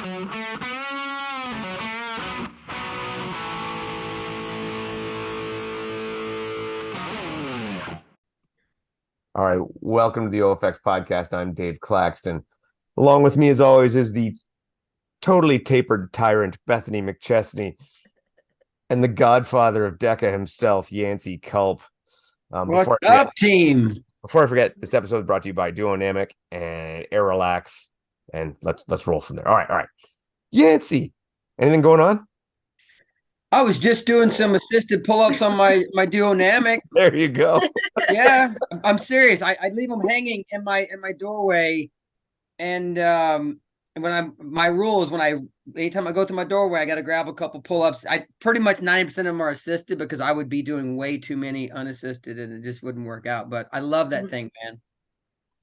All right, welcome to the OFX podcast. I'm Dave Claxton. Along with me, as always, is the totally tapered tyrant Bethany McChesney and the godfather of Deka himself, Yancy Culp. What's up, team? Before I forget, this episode is brought to you by Duonamic and Air Relax, and let's roll from there. All right. Yancy, anything going on? I was just doing some assisted pull-ups on my Duonamic. There you go. Yeah, I'm serious. I leave them hanging in my doorway, and my rule is anytime I go through my doorway, I got to grab a couple pull-ups. I pretty much 90% of them are assisted because I would be doing way too many unassisted and it just wouldn't work out. But I love that thing, man.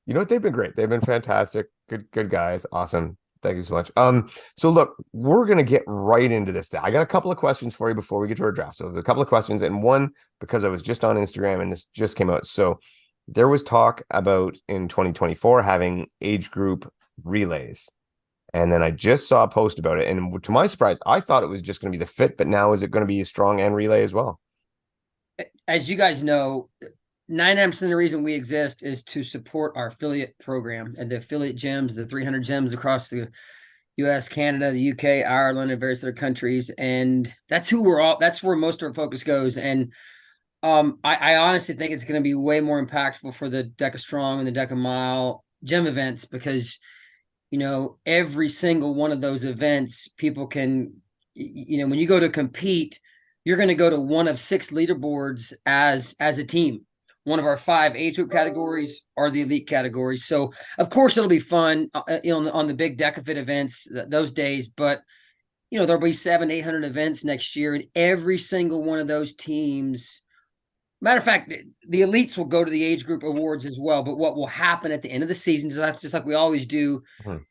You know what? They've been great. They've been fantastic. Good guys. Awesome. Thank you so much. So look, we're gonna get right into this. I got a couple of questions for you before we get to our draft. So there's a couple of questions, and one because I was just on Instagram and this just came out. So there was talk about in 2024 having age group relays. And then I just saw a post about it. And to my surprise, I thought it was just going to be the fit, but now is it going to be a strong and relay as well? As you guys know, 99% of the reason we exist is to support our affiliate program and the affiliate gyms, the 300 gyms across the US, Canada, the UK, Ireland, and various other countries. And that's where most of our focus goes. And I honestly think it's going to be way more impactful for the Deka Strong and the Deka Mile gym events because, every single one of those events, people can, when you go to compete, you're going to go to one of 6 leaderboards as a team. One of our 5 age group categories are the elite categories. So, of course, it'll be fun on the big DecaFit events those days. But, there'll be 700-800 events next year. And every single one of those teams, matter of fact, the elites will go to the age group awards as well. But what will happen at the end of the season, so that's just like we always do,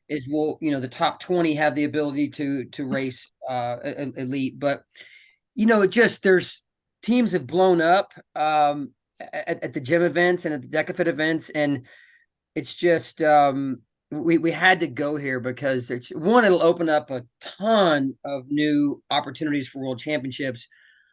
is the top 20 have the ability to race elite. But, there's teams have blown up. At the gym events and at the DecaFit events, and it's just we had to go here because it'll open up a ton of new opportunities for world championships,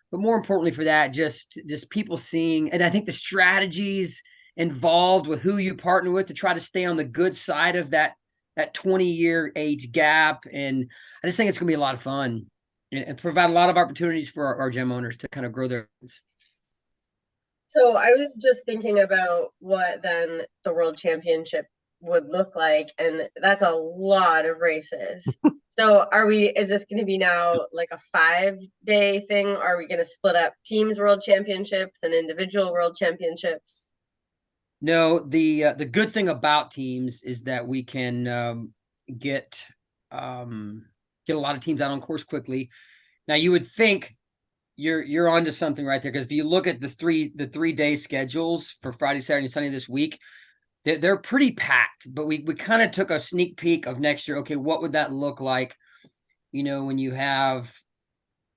but more importantly for that, just people seeing, and I think the strategies involved with who you partner with to try to stay on the good side of that 20-year age gap, and I just think it's going to be a lot of fun and provide a lot of opportunities for our gym owners to kind of grow their. So I was just thinking about what then the World Championship would look like, and that's a lot of races. So is this going to be now like a 5-day thing? Are we going to split up teams World Championships and individual World Championships? No, the good thing about teams is that we can get a lot of teams out on course quickly. Now you would think you're onto something right there, because if you look at the 3-day schedules for Friday, Saturday, and Sunday this week, they're pretty packed. But we kind of took a sneak peek of next year. Okay, what would that look like? When you have,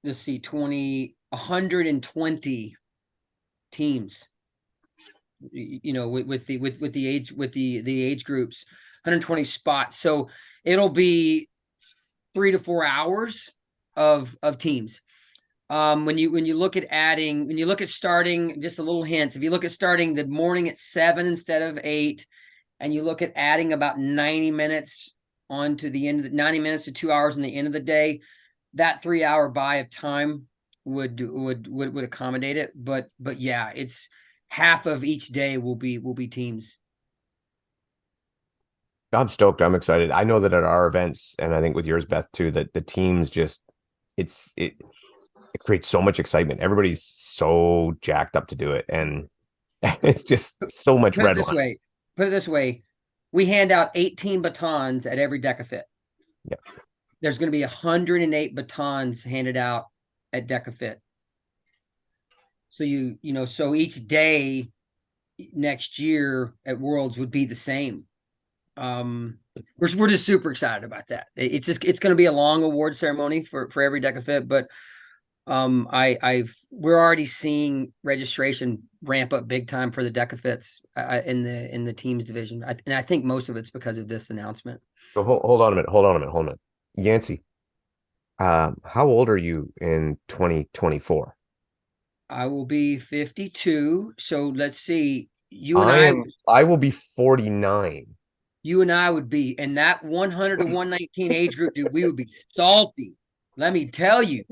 let's see, 120 teams. With the age groups, 120 spots. So it'll be 3 to 4 hours of teams. When you look at starting, just a little hint, if you look at starting the morning at 7 instead of 8, and you look at adding about 90 minutes onto the end of 90 minutes to 2 hours in the end of the day, that 3-hour buy of time would accommodate it. But yeah, it's half of each day will be teams. I'm stoked. I'm excited. I know that at our events, and I think with yours, Beth, too, that the teams just it creates so much excitement. Everybody's so jacked up to do it, and it's just so much red line. Put it this way. We hand out 18 batons at every DecaFit. Yeah. There's going to be 108 batons handed out at DecaFit. So so each day next year at Worlds would be the same. We're just super excited about that. It's going to be a long award ceremony for every DecaFit, but we're already seeing registration ramp up big time for the DecaFits in the teams division. And I think most of it's because of this announcement. So hold on a minute. Yancy, how old are you in 2024? I will be 52. So let's see. You and I, I will be 49. you and I would be in that 100 to 119 age group, dude. We would be salty. Let me tell you.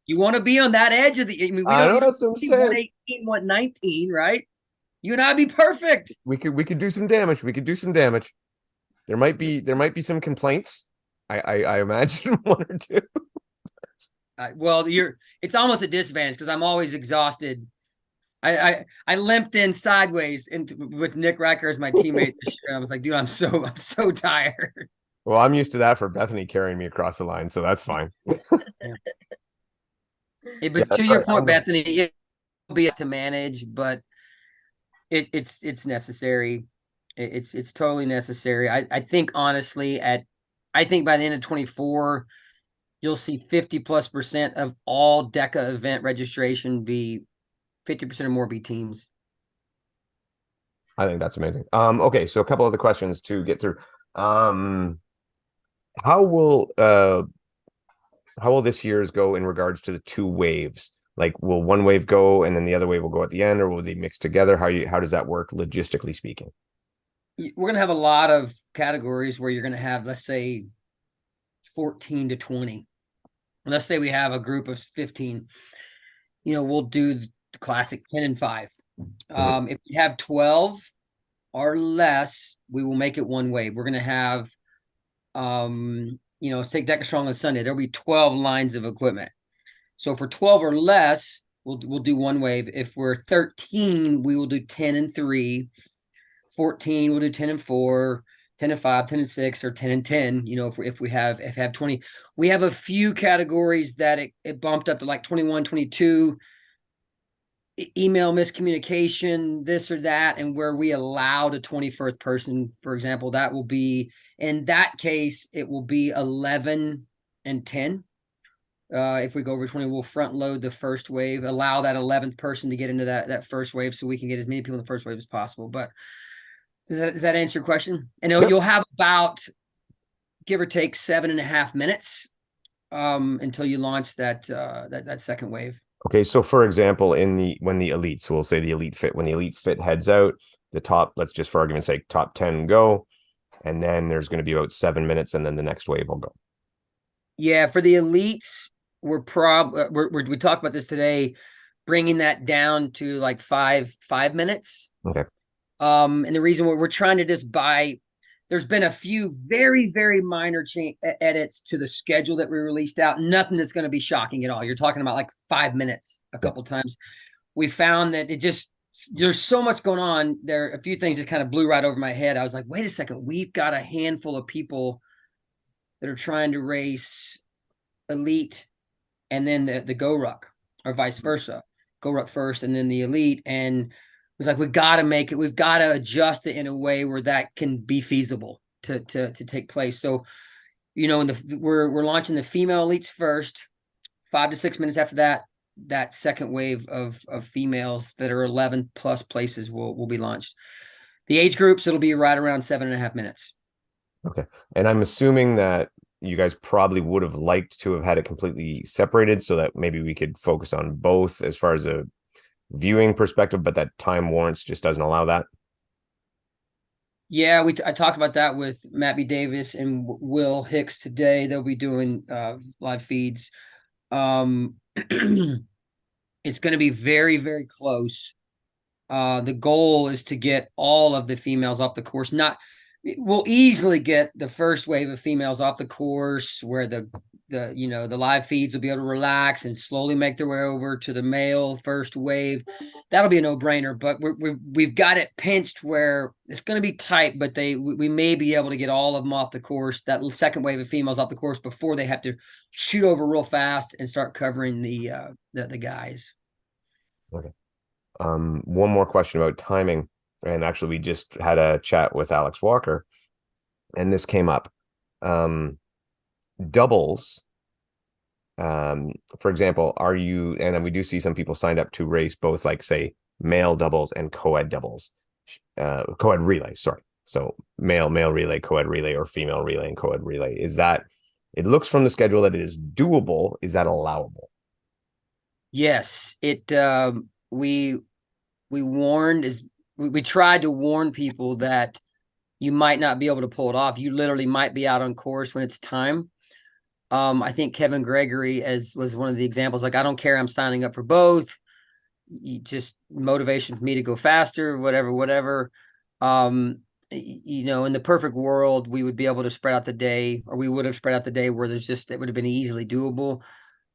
You want to be on that edge of the. I mean, we I don't. know You don't that's what I'm be saying. 118, 119, right? You and I be perfect. We could do some damage. We could do some damage. There might be some complaints. I imagine one or two. Well, it's almost a disadvantage because I'm always exhausted. I limped in sideways with Nick Riker as my teammate this year. I was like, dude, I'm so tired. Well, I'm used to that for Bethany carrying me across the line, so that's fine. Yeah. Hey, Yeah, but to that's your right. point, Bethany, it will be to manage, but it's necessary. It's totally necessary. I think honestly, I think by the end of 24, you'll see 50+% of all DECA event registration be 50% or more be teams. I think that's amazing. Okay, so a couple other questions to get through. Um, how will uh how will this year's go in regards to the two waves? Like, will one wave go and then the other wave will go at the end, or will they mix together? How does that work logistically speaking? We're gonna have a lot of categories where you're gonna have, let's say, 14 to 20. Let's say we have a group of 15. We'll do the classic 10 and 5. Mhm. If we have 12 or less, we will make it one wave. We're gonna have let's take Deca Strong on Sunday. There'll be 12 lines of equipment. So for 12 or less, we'll do one wave. If we're 13, we will do 10 and 3. 14, we'll do 10 and 4, 10 and 5, 10 and 6, or 10 and 10. If we have 20. We have a few categories that it bumped up to like 21, 22, email miscommunication, this or that, and where we allowed a 21st person, for example, that will be, in that case, it will be 11 and 10. If we go over 20, we'll front load the first wave, allow that 11th person to get into that first wave so we can get as many people in the first wave as possible. But does that answer your question? And Yep. you'll have about, give or take, 7.5 minutes until you launch that second wave. Okay, so for example, when the elite, so we'll say the elite fit, when the elite fit heads out, the top, let's just for argument's sake, top 10 go, and then there's going to be about 7 minutes, and then the next wave will go. Yeah, for the elites, we talked about this today, bringing that down to like five minutes. Okay. And the reason we're trying to just there's been a few very, very minor edits to the schedule that we released out. Nothing that's going to be shocking at all. You're talking about like 5 minutes a couple times. We found that there's so much going on. There are a few things that kind of blew right over my head. I was like, wait a second, we've got a handful of people that are trying to race elite and then the Go Ruck, or vice versa. Go Ruck first and then the elite. And it was like, we've got to adjust it in a way where that can be feasible to take place. So, we're launching the female elites first. 5 to 6 minutes after that second wave of females that are 11 plus places will be launched. The age groups, it'll be right around 7.5 minutes. Okay. And I'm assuming that you guys probably would have liked to have had it completely separated so that maybe we could focus on both as far as a viewing perspective, but that time warrants just doesn't allow that. Yeah, I talked about that with Matt B. Davis and Will Hicks today. They'll be doing live feeds. It's going to be very, very close. The goal is to get all of the females off the course. We'll easily get the first wave of females off the course where the live feeds will be able to relax and slowly make their way over to the male first wave. That'll be a no-brainer, but we've got it pinched where it's going to be tight, but we may be able to get all of them off the course, that second wave of females off the course, before they have to shoot over real fast and start covering the guys. Okay. One more question about timing. And actually, we just had a chat with Alex Walker, and this came up. Doubles, for example, and then we do see some people signed up to race both, like, say, male doubles and co-ed doubles, co-ed relay, sorry. So male relay, co-ed relay, or female relay and co-ed relay. Is It looks from the schedule that it is doable. Is that allowable? Yes, we warned is we tried to warn people that you might not be able to pull it off. You literally might be out on course when it's time. I think Kevin Gregory was one of the examples. Like, I don't care. I'm signing up for both. Just motivation for me to go faster, whatever. In the perfect world, we would be able to spread out the day, or we would have spread out the day where it would have been easily doable.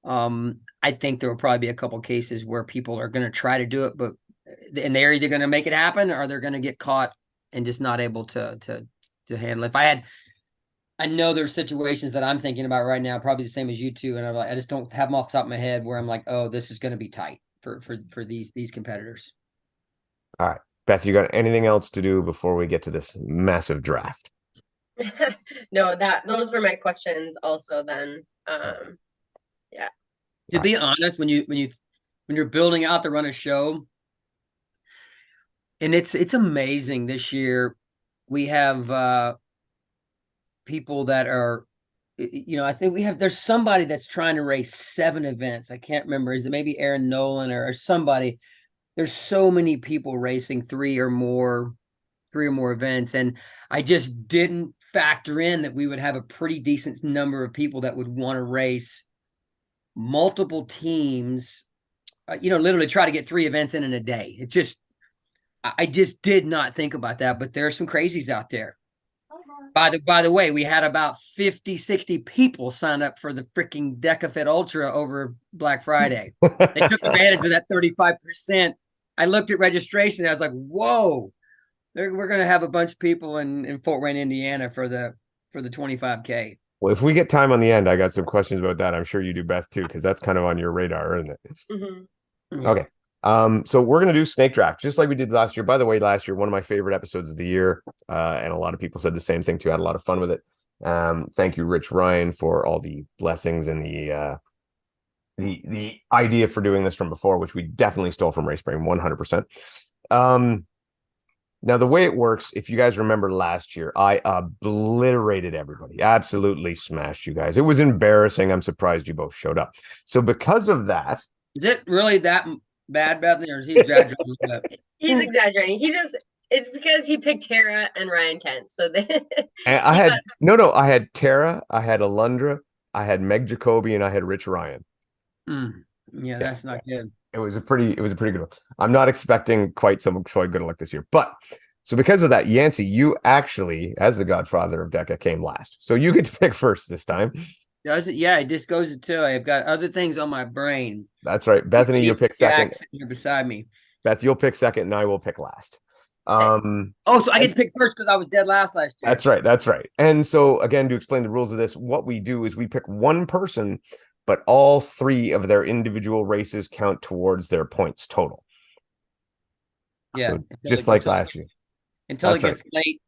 I think there will probably be a couple cases where people are going to try to do it, and they're either going to make it happen or they're going to get caught and just not able to handle it. I know there's situations that I'm thinking about right now, probably the same as you two, and I just don't have them off the top of my head where I'm like, oh, this is going to be tight for these competitors. All right, Beth, you got anything else to do before we get to this massive draft? No, those were my questions also then. Yeah. To be honest, when you're building out to run a show, and it's amazing this year, we have people that are, I think there's somebody that's trying to race 7 events. I can't remember. Is it maybe Aaron Nolan or somebody? There's so many people racing 3 or more events. And I just didn't factor in that we would have a pretty decent number of people that would want to race multiple teams, literally try to get 3 events in a day. I just did not think about that, but there are some crazies out there. By the way, we had about 50, 60 people sign up for the freaking Deka Ultra over Black Friday. They took advantage of that 35%. I looked at registration and I was like, whoa, we're going to have a bunch of people in Fort Wayne, Indiana for the 25K. Well, if we get time on the end, I got some questions about that. I'm sure you do, Beth, too, because that's kind of on your radar, isn't it? Mm-hmm. Okay. So we're going to do snake draft just like we did last year. By the way, last year, one of my favorite episodes of the year. And a lot of people said the same thing too. I had a lot of fun with it. Thank you, Rich Ryan, for all the blessings and the idea for doing this from before, which we definitely stole from RaceBrain 100%. Now, the way it works, if you guys remember last year, I obliterated everybody, absolutely smashed you guys. It was embarrassing. I'm surprised you both showed up. So because of that. Is it really that bad, Bethany, or is he exaggerating? He's exaggerating. It's because he picked Tara and Ryan Kent. So I had Tara, I had Alundra, I had Meg Jacoby, and I had Rich Ryan. Yeah, that's not good. It was a pretty good one. I'm not expecting quite so good luck this year. But so because of that, Yancy, you actually, as the godfather of Deka, came last. So you get to pick first this time. Does it? Yeah, it just goes until I've got other things on my brain. That's right. Bethany, you'll pick second. Here beside me. Beth, you'll pick second, and I will pick last. So I get to pick first because I was dead last year. That's right. And so again, to explain the rules of this, what we do is we pick one person, but all 3 of their individual races count towards their points total. Yeah. So just like last year. Until it gets late.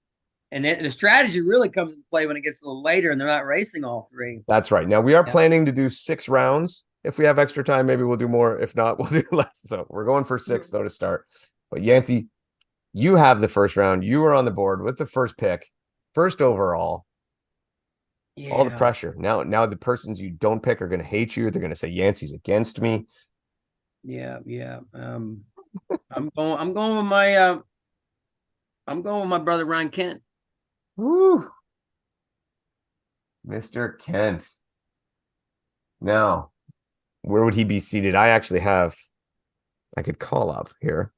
And then the strategy really comes into play when it gets a little later and they're not racing all 3. That's right. Now we are planning to do 6 rounds. If we have extra time, maybe we'll do more. If not, we'll do less. So we're going for 6 though to start. But Yancy, you have the first round. You are on the board with the first pick, first overall. Yeah. All the pressure. Now the persons you don't pick are going to hate you. They're going to say Yancy's against me. Yeah. I'm going with my brother Ryan Kent. Woo. Mr. Kent. Now, where would he be seated? I could call up here.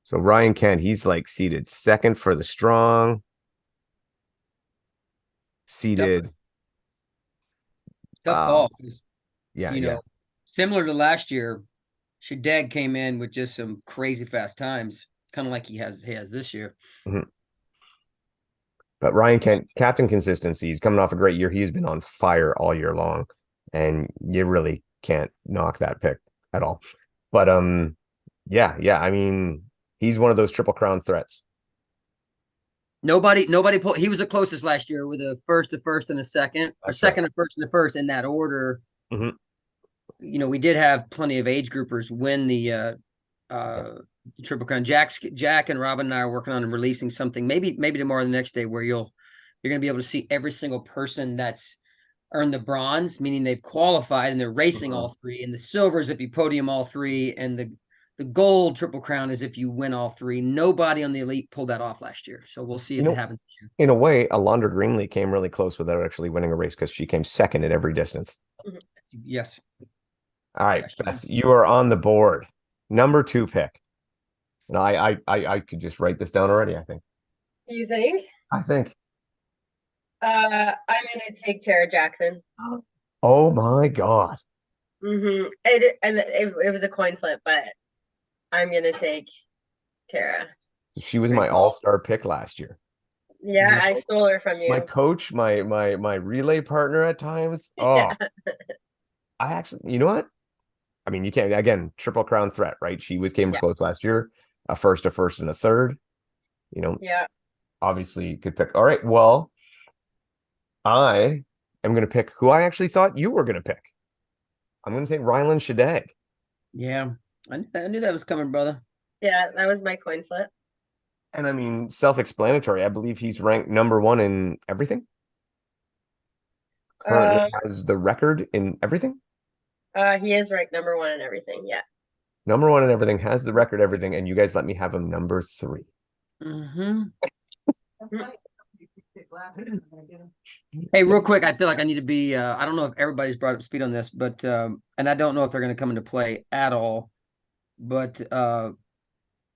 So Ryan Kent, he's like seated second for the strong. Seated. Tough call. Yeah. Similar to last year, Shadeg came in with just some crazy fast times, kind of like he has this year. Mm-hmm. But Ryan Kent, captain consistency, he's coming off a great year. He's been on fire all year long, and you really can't knock that pick at all. But yeah. I mean, he's one of those Triple Crown threats. Nobody pulled. He was the closest last year with a first, and a second, or second, a first, and a first in that order. Mm-hmm. We did have plenty of age groupers win the Triple Crown. Jack and Robin and I are working on releasing something maybe tomorrow or the next day where you'll you're going to be able to see every single person that's earned the bronze, meaning they've qualified and they're racing all three. And the silver is if you podium all three, and the gold Triple Crown is if you win all three. Nobody on the elite pulled that off last year, so we'll see if it happens this year. In a way, Alondra Greenlee came really close without actually winning a race because she came second at every distance. Yes. All right, Beth, you are on the board. Number 2 pick. And I could just write this down already, I think. You think? I think. I'm gonna take Tara Jackson. Oh my God. It was a coin flip, but I'm gonna take Tara. She was my all-star pick last year. Yeah, I stole her from you. My coach, my relay partner at times. Oh, Yeah. I actually, you know what? I mean, you can't, again, Triple Crown threat, right? She came close last year, a first, and a third. Yeah. Obviously you could pick. All right, well, I am going to pick who I actually thought you were going to pick. I'm going to take Ryland Shadag. Yeah, I knew that was coming, brother. Yeah, that was my coin flip. And I mean, self-explanatory. I believe he's ranked number 1 in everything. Currently has the record in everything. He is ranked number 1 in everything. Yeah. Number 1 in everything, has the record, everything, and you guys let me have him number 3. Hey, real quick, I feel like I need to be, I don't know if everybody's brought up speed on this, but, and I don't know if they're going to come into play at all, but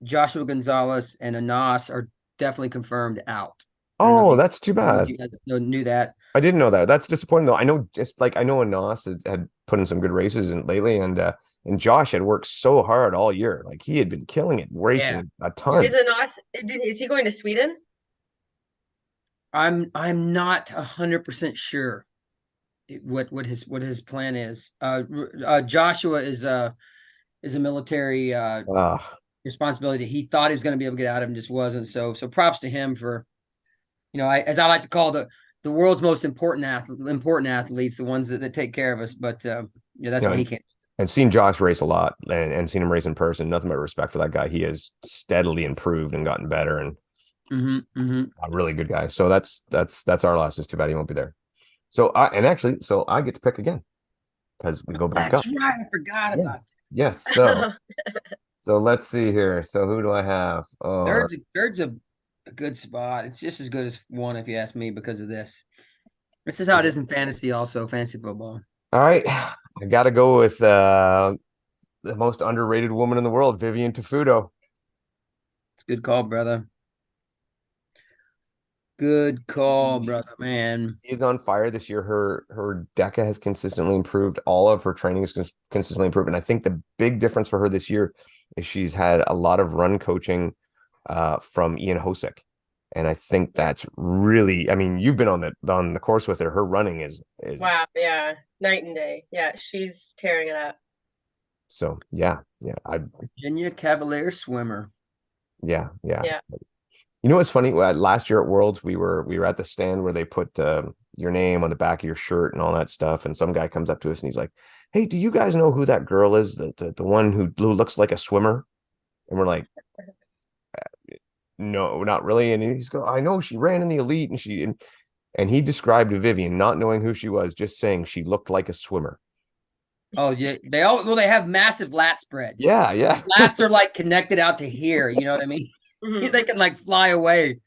Joshua Gonzalez and Anas are definitely confirmed out. Oh, that's too bad. You guys knew that. I didn't know that. That's disappointing, though. I know, I know Anas had put in some good races lately, and Josh had worked so hard all year. Like, he had been killing it, racing a ton. Is he going to Sweden? I'm not 100% sure what his plan is. Joshua is a military responsibility he thought he was going to be able to get out of and just wasn't. So props to him for, as I like to call the world's most important athletes, the ones that take care of us. But that's why he can't. And seen Josh race a lot and seen him race in person, nothing but respect for that guy. He has steadily improved and gotten better, and a really good guy. So that's our loss. It's too bad he won't be there. So I get to pick again because we go back up. That's right. I forgot about it. Yes. So let's see here. So who do I have? Third's a good spot. It's just as good as 1 if you ask me because of this. This is how it is in fantasy, also fantasy football. All right, I got to go with the most underrated woman in the world, Vivian Tafudo. It's a good call, brother. Good call, brother, man. She's on fire this year. Her Deka has consistently improved. All of her training is consistently improved. And I think the big difference for her this year is she's had a lot of run coaching from Ian Hosick. And I think that's really, I mean, you've been on the course with her. Her running is wow, yeah, night and day. Yeah, she's tearing it up. So yeah. Virginia Cavalier swimmer. Yeah. You know what's funny? Last year at Worlds, we were at the stand where they put your name on the back of your shirt and all that stuff. And some guy comes up to us and he's like, "Hey, do you guys know who that girl is? The one who looks like a swimmer?" And we're like, "No, not really." And he's go, "I know she ran in the elite, and he described Vivian, not knowing who she was, just saying she looked like a swimmer." Oh yeah, they have massive lat spreads. Yeah. Lats are like connected out to here. You know what I mean? They can like fly away.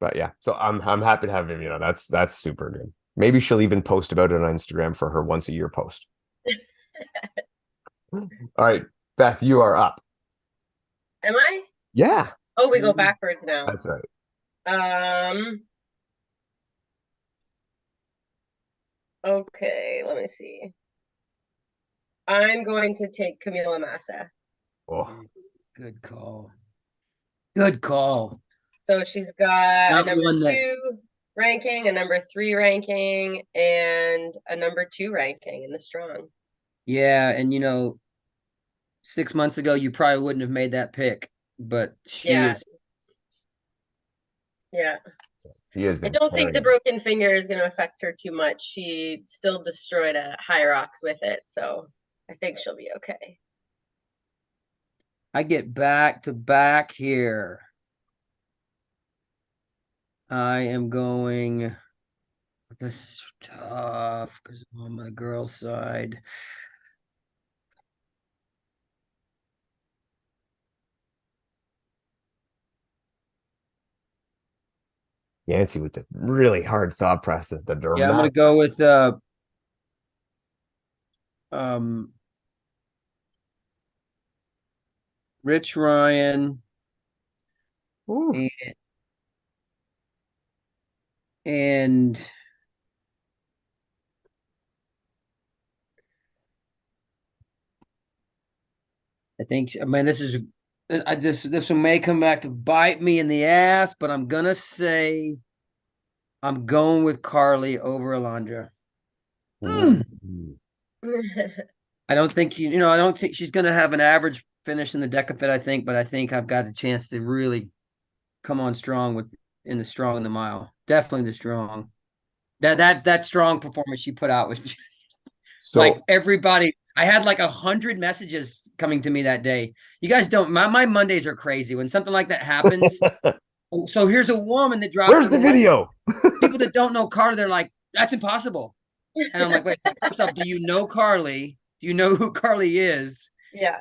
But yeah, so I'm happy to have Vivian on. That's super good. Maybe she'll even post about it on Instagram for her once a year post. All right, Beth, you are up. Am I? Yeah. Oh, we go backwards now. That's right. Okay, let me see. I'm going to take Camila Massa. Oh, good call. Good call. So she's got a number 2 ranking, a number 3 ranking, and a number 2 ranking in the strong. Yeah, and 6 months ago you probably wouldn't have made that pick, but she is. Yeah. She has been. I don't think the broken finger is going to affect her too much. She still destroyed a High Rocks with it, so I think she'll be okay. I get back to back here. I am going. This is tough because I'm on my girl's side. Yancy with the really hard thought process, the Yeah, I'm gonna dramatic. go with um Rich Ryan Ooh. and, and I think I mean this one may come back to bite me in the ass, but I'm gonna say I'm going with Carly over Alondra. Ooh. I don't think I don't think she's gonna have an average finish in the Decafit, I think, but I think I've got a chance to really come on strong with in the strong in the mile. Definitely the strong. That strong performance she put out was like So everybody. I had like 100 messages coming to me that day. You guys don't my Mondays are crazy when something like that happens. So here's a woman that drops where's number the one. video? People that don't know Carly, they're like, that's impossible. And I'm like, wait, so first off, do you know Carly? Do you know who Carly is? Yeah.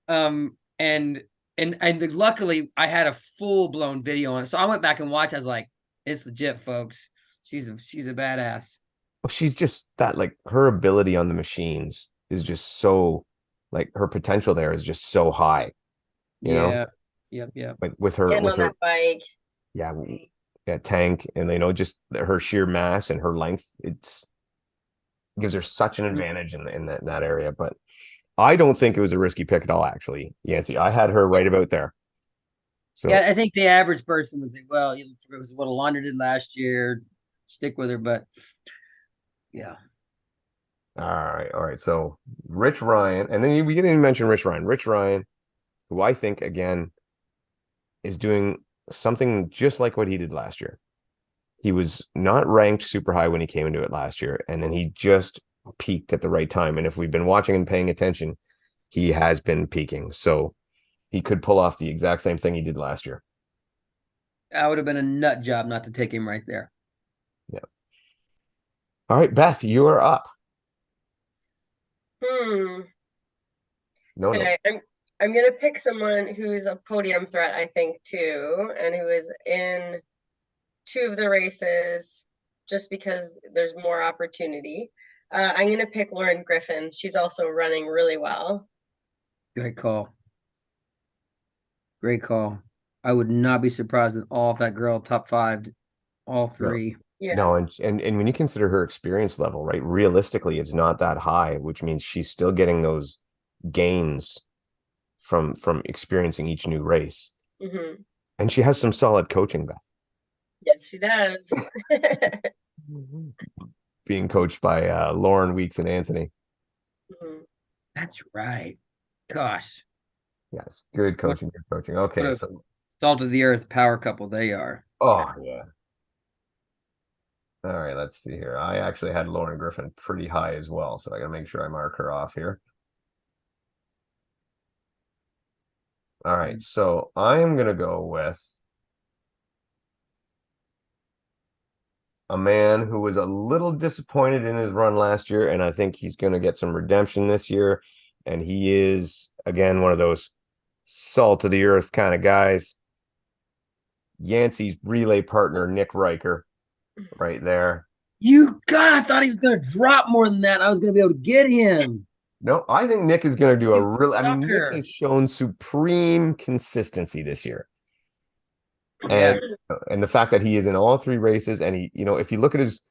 And luckily I had a full blown video on it. So I went back and watched. I was like, it's legit, folks. She's a badass. Well, she's just that like her ability on the machines is just so like her potential there is just so high, you know, Yeah. Yep. Yep. like And with on her, that bike. yeah, yeah, tank, and just her sheer mass and her length, it's gives her such an advantage in that area. But I don't think it was a risky pick at all, actually, Yancy. I had her right about there. So Yeah, I think the average person would say, well, it was what Alondra did last year. Stick with her, but yeah. all right. So Rich Ryan, and then we didn't even mention Rich Ryan. Rich Ryan, who I think again is doing something just like what he did last year. He was not ranked super high when he came into it last year, and then he just peaked at the right time. And if we've been watching and paying attention, he has been peaking. So he could pull off the exact same thing he did last year. That would have been a nut job not to take him right there. Yeah. All right, Beth, you are up. Hmm. No, no. Okay, I'm gonna pick someone who's a podium threat, I think, too, and who is in two of the races just because there's more opportunity. I'm gonna pick Lauren Griffin. She's also running really well. Great call. Great call. I would not be surprised at all if that girl top five all No. three. Yeah. No, and when you consider her experience level, right? Realistically, it's not that high, which means she's still getting those gains from experiencing each new race. Hmm. And she has some solid coaching, Beth. Yes, she does. Being coached by Lauren Weeks and Anthony. Mhm. That's right. Gosh, Yes, good what coaching, good coaching. what Okay, a so salt of the earth power couple they are. oh yeah. All right, let's see here. I actually had Lauren Griffin pretty high as well, so I gotta make sure I mark her off here. All right, so I'm gonna go with a man who was a little disappointed in his run last year, and I think he's gonna get some redemption this year. And he is again one of those salt of the earth kind of guys. Yancey's relay partner, Nick Riker, right there. You God, I thought he was gonna drop more than that. I was gonna be able to get him. No, I think Nick is going to do a You real. I mean, Nick sucker. has shown supreme consistency this year, Yeah. and the fact that he is in all three races, and he, if you look at his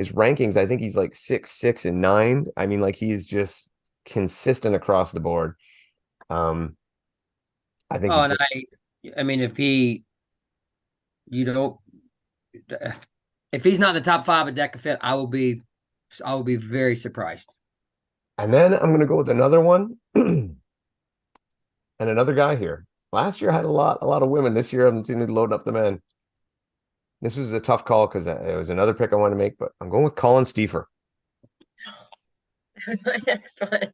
rankings, I think he's like 6, 6, and 9. I mean, like he is just consistent across the board. Um, I think Oh, he's and good. I mean, you don't, if he's not in the top five at Deca Fit, I will be very surprised. And then I'm going to go with another one and another guy here. Last year I had a lot of women. This year I'm going to load up the men. This was a tough call because it was another pick I wanted to make, but I'm going with Colin Stiefer. That was my next one.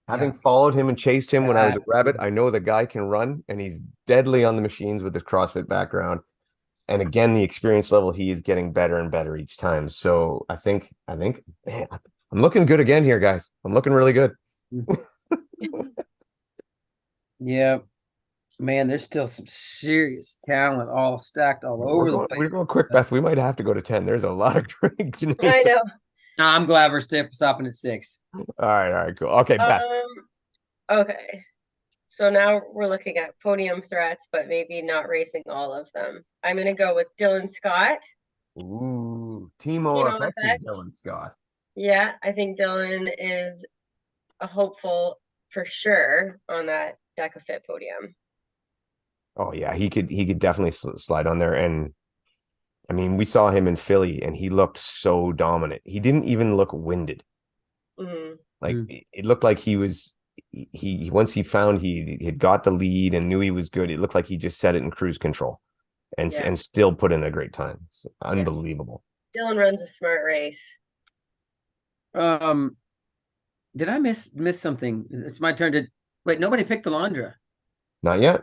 Having followed him and chased him when I was a rabbit, I know the guy can run, and he's deadly on the machines with his CrossFit background. And again, the experience level, he is getting better and better each time. So I think, man, I'm looking good again here, guys. I'm looking really good. Yeah, man, there's still some serious talent all stacked all over the place. We're going quick, Beth. We might have to go to 10. There's a lot of great names. I know. Nah, I'm glad we're stopping at 6. All right, cool. Okay, Beth. Okay. So now we're looking at podium threats, but maybe not racing all of them. I'm going to go with Dylan Scott. Ooh, Timo effects Dylan Scott. Yeah, I think Dylan is a hopeful for sure on that Deka Fit podium. Oh yeah, he could definitely slide on there. And I mean, we saw him in Philly, and he looked so dominant. He didn't even look winded. Like it looked like he was. He once he found he had got the lead and knew he was good. It looked like he just set it in cruise control, and still put in a great time. So, unbelievable. Dylan runs a smart race. Did I miss something? It's my turn to wait. Nobody picked Alondra. Not yet.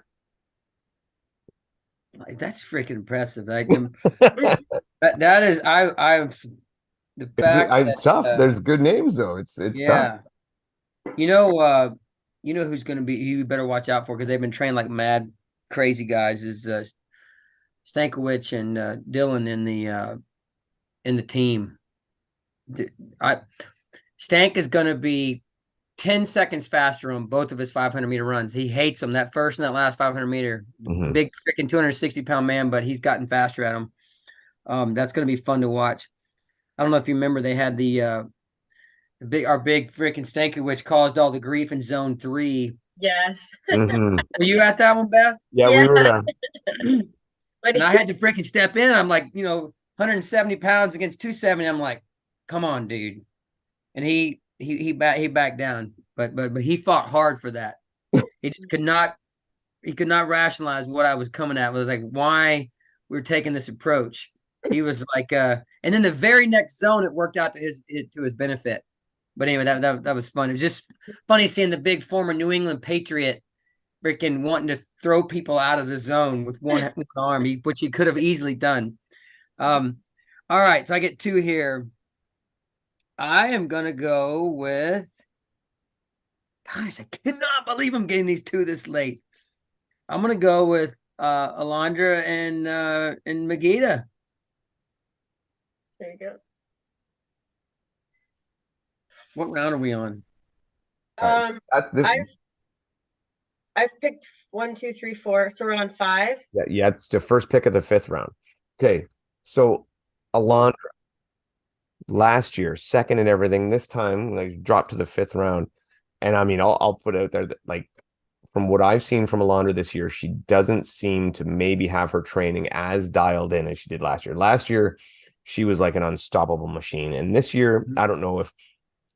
Like, that's freaking impressive. Like, that is I'm the fact it's tough. There's good names though. It's tough. You know who's going to be you better watch out for, because they've been trained like mad crazy guys, is Stankiewicz and Dylan in the team. Stank is going to be 10 seconds faster on both of his 500-meter runs. He hates them, that first and that last 500-meter. Big freaking 260-pound man, but he's gotten faster at them. That's going to be fun to watch. I don't know if you remember, they had our big freaking Stankiewicz caused all the grief in zone 3. Yes. Were you at that one, Beth? Yeah, we were there. And I had to freaking step in. I'm like, 170 pounds against 270. I'm like, come on, dude. And he backed down, but he fought hard for that. He just could not rationalize what I was coming at. It was like, why we were taking this approach. He was like, and then the very next zone, it worked out to his benefit. But anyway, that was fun. It was just funny seeing the big former New England Patriot freaking wanting to throw people out of the zone with one arm, which he could have easily done. All right, so I get 2 here. I am going to go with, gosh, I cannot believe I'm getting these 2 this late. I'm going to go with Alondra and Megiddo. There you go. What round are we on? I've picked 1, 2, 3, 4. So we're on 5. Yeah, it's the first pick of the 5th round. Okay, so Alondra last year, second and everything. This time, like, dropped to the 5th round. And I mean, I'll put out there that, like, from what I've seen from Alondra this year, she doesn't seem to maybe have her training as dialed in as she did last year. Last year, she was like an unstoppable machine. And this year, I don't know if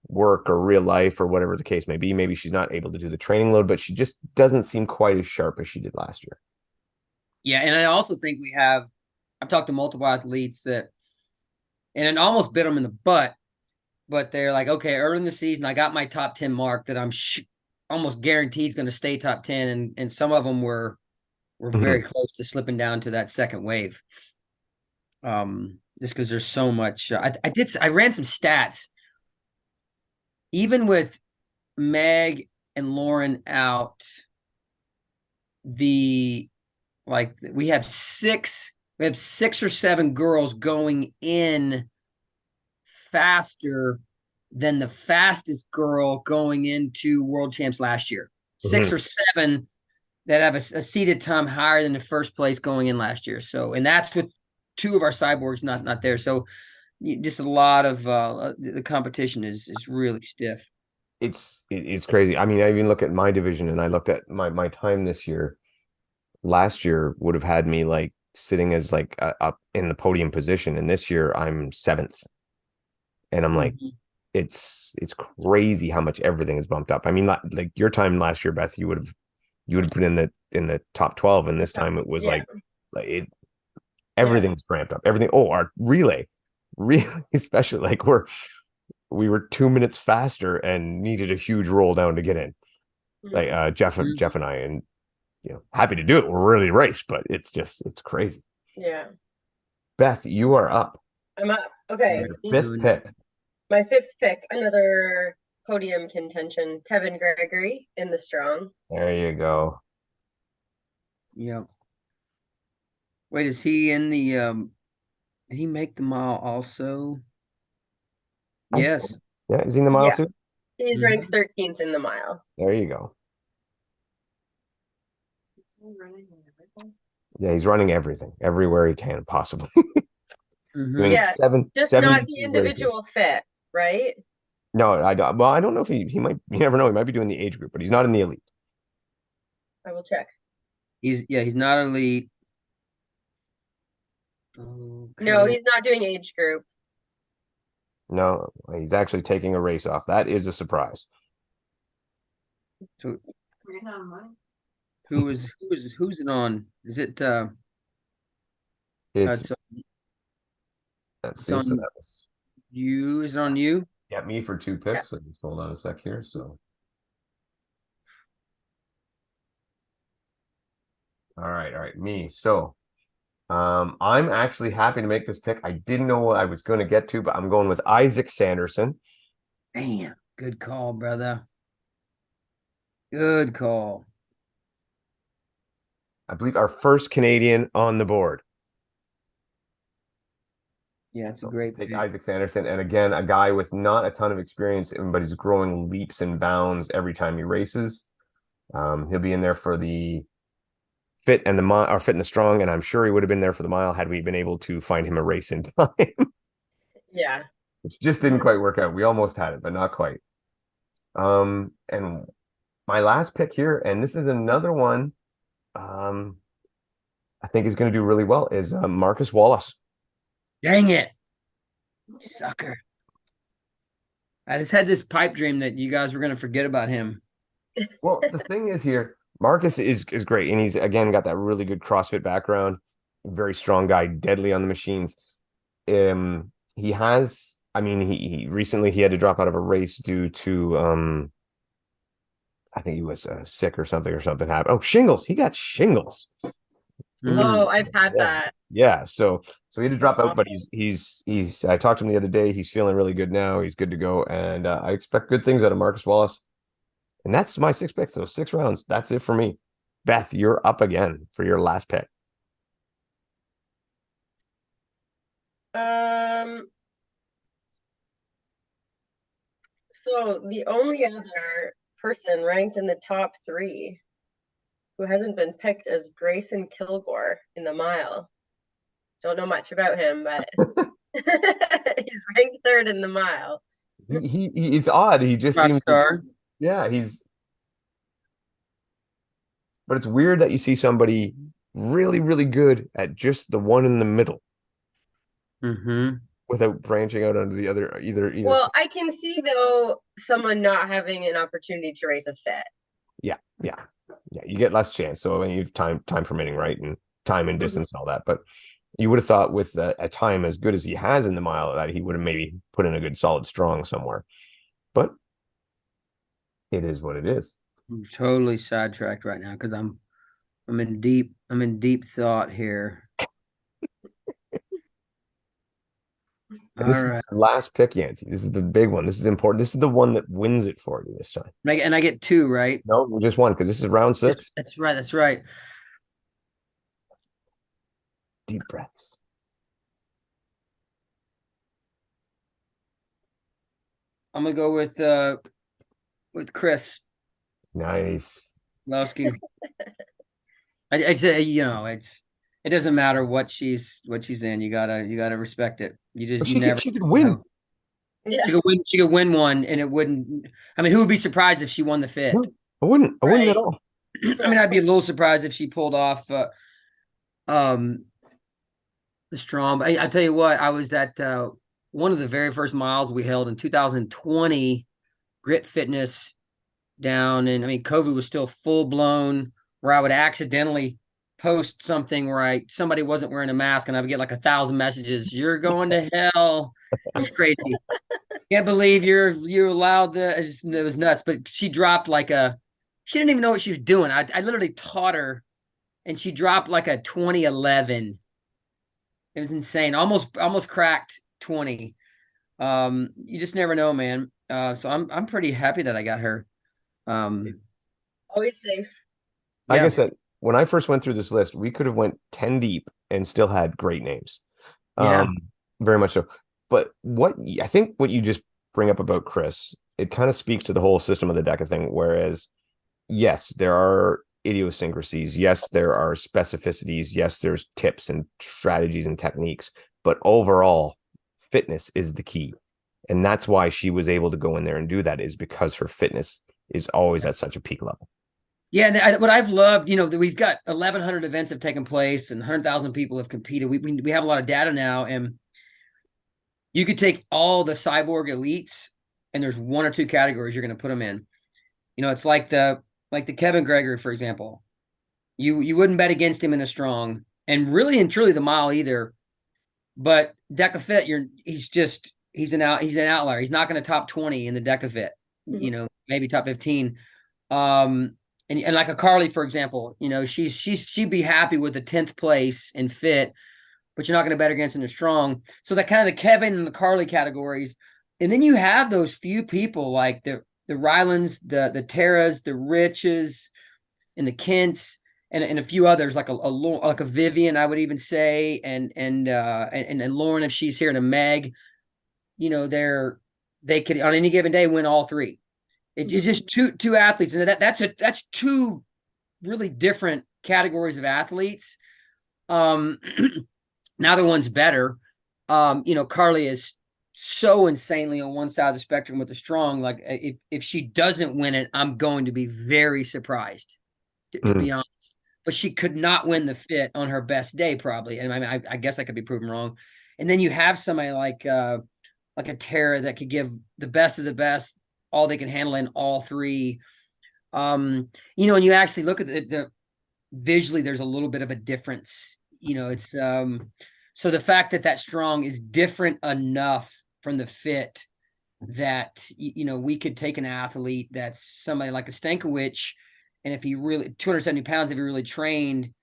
work or real life or whatever the case may be, maybe she's not able to do the training load, but she just doesn't seem quite as sharp as she did last year. Yeah, and I also think I've talked to multiple athletes that, and it almost bit them in the butt, but they're like, okay, early in the season, I got my top 10 mark that I'm almost guaranteed is going to stay top 10. And some of them were very close to slipping down to that second wave. Just because there's so much. I ran some stats. Even with Meg and Lauren out, we have 6 or 7 girls going in faster than the fastest girl going into World Champs last year. 6 or 7 that have a seated time higher than the first place going in last year. So, and that's with 2 of our cyborgs not there. So just a lot of the competition is really stiff. It's crazy. I mean, I even look at my division, and I looked at my time this year. Last year would have had me like sitting as like up in the podium position, and this year I'm 7th. And I'm like, it's crazy how much everything is bumped up. I mean, like your time last year, Beth, you would have been in the top 12, and this time it was everything's ramped up. Everything. Oh, our relay, really, especially like we were 2 minutes faster and needed a huge roll down to get in. Like Jeff and I, and happy to do it. We're really race, but it's crazy. Yeah. Beth, you are up. I'm up. Okay. Fifth pick. My fifth pick, another podium contention, Kevin Gregory in the strong. There you go. Yeah. Wait, is he in the did he make the mile also? Yes. Yeah, is he in the mile too? He's ranked 13th in the mile. There you go. Yeah, he's running everything, everywhere he can possibly. Yeah, just not the individual fit, right? No, I don't. Well, I don't know if he might. You never know. He might be doing the age group, but he's not in the elite. I will check. He's not elite. Okay. No, he's not doing age group. No, he's actually taking a race off. That is a surprise. So, who's it on? Is it it's let's see. On so that was you. Is it on you? Yeah, me for 2 picks. So just hold on a sec here. So all right, me. So I'm actually happy to make this pick. I didn't know what I was going to get to, but I'm going with Isaac Sanderson. Damn, good call, brother. Good call. I believe our first Canadian on the board. Yeah, it's a great pick. Pick. Isaac Sanderson. And again, a guy with not a ton of experience, but he's growing leaps and bounds every time he races. He'll be in there for the fit and the mile, or fit and the strong, and I'm sure he would have been there for the mile had we been able to find him a race in time. Yeah. Which just didn't quite work out. We almost had it, but not quite. And my last pick here, and this is another one I think is going to do really well, is Marcus Wallace. Dang it. Sucker. I just had this pipe dream that you guys were going to forget about him. Well, the thing is here, Marcus is great. And he's, again, got that really good CrossFit background. Very strong guy, deadly on the machines. He has, I mean, he recently he had to drop out of a race due to, I think he was sick or something happened. Oh, shingles. He got shingles. Oh, I've had that. Yeah. So he had to drop out, but he's I talked to him the other day. He's feeling really good now. He's good to go. And I expect good things out of Marcus Wallace. And that's my 6 pick. So 6 rounds. That's it for me. Beth, you're up again for your last pick. So the only other person ranked in the top 3 who hasn't been picked is Grayson Kilgore in the mile. Don't know much about him, but he's ranked 3rd in the mile. He it's odd. He just seems star. Yeah, but it's weird that you see somebody really, really good at just the one in the middle. Without branching out onto the other either. Well, I can see though someone not having an opportunity to race a fit. Yeah, you get less chance. So I mean, you've time permitting, right, and time and distance and all that. But you would have thought with a time as good as he has in the mile that he would have maybe put in a good solid strong somewhere. But it is what it is. I'm totally sidetracked right now because I'm in deep thought here. This is the last pick, Yancy. This is the big one. This is important. This is the one that wins it for you this time. And I get 2, right? No, just 1 because this is round 6. That's right. Deep breaths. I'm gonna go with Chris. Nice. Lowski. I say, it doesn't matter what she's in. You gotta respect it. She could win. Yeah. She could win one, and it wouldn't. I mean, who would be surprised if she won the fit? No, I wouldn't at all. I mean, I'd be a little surprised if she pulled off the strong. But I tell you what, I was at one of the very first miles we held in 2020, Grit Fitness down, and I mean, COVID was still full blown. Where I would accidentally post something where somebody wasn't wearing a mask, and I would get like 1,000 messages. You're going to hell. It's crazy. Can't believe you allowed it was nuts. But she dropped she didn't even know what she was doing. I literally taught her, and she dropped like a 2011. It was insane. Almost cracked 20. You just never know, man. So I'm pretty happy that I got her. Um, Always safe. Like I yeah, said, when I first went through this list, we could have went 10 deep and still had great names. yeah, Um, very much so. But I think what you just bring up about Chris, it kind of speaks to the whole system of the Deka thing. Whereas, yes, there are idiosyncrasies. Yes, there are specificities. Yes, there's tips and strategies and techniques. But overall, fitness is the key. And that's why she was able to go in there and do that, is because her fitness is always at such a peak level. yeah. And what I've loved, that we've got 1,100 events have taken place and 100,000 people have competed. We have a lot of data now, and you could take all the cyborg elites, and there's one or two categories you're going to put them in. It's like the Kevin Gregory, for example. You wouldn't bet against him in a strong, and really and truly the mile either. But Deca Fit, he's an outlier. He's not going to top 20 in the Deca Fit. Maybe top 15. And like a Carly, for example, she'd be happy with the 10th place in fit, but you're not going to bet against in the strong. So that kind of the Kevin and the Carly categories. And then you have those few people like the Rylands, the Terras, the Riches, and the Kents, and a few others like a Vivian, I would even say, and Lauren if she's here, and a Meg. They could on any given day win all three. It's just two athletes, and that's two really different categories of athletes. Neither one's better. Carly is so insanely on one side of the spectrum with the strong. Like if she doesn't win it, I'm going to be very surprised, to be honest. But she could not win the fit on her best day, probably. And I guess I could be proven wrong. And then you have somebody like a Tara that could give the best of the best, all they can handle in all three. And you actually look at the visually, there's a little bit of a difference. It's so the fact that strong is different enough from the fit that we could take an athlete that's somebody like a Stankiewicz, and if he really 270 pounds, if he really trained,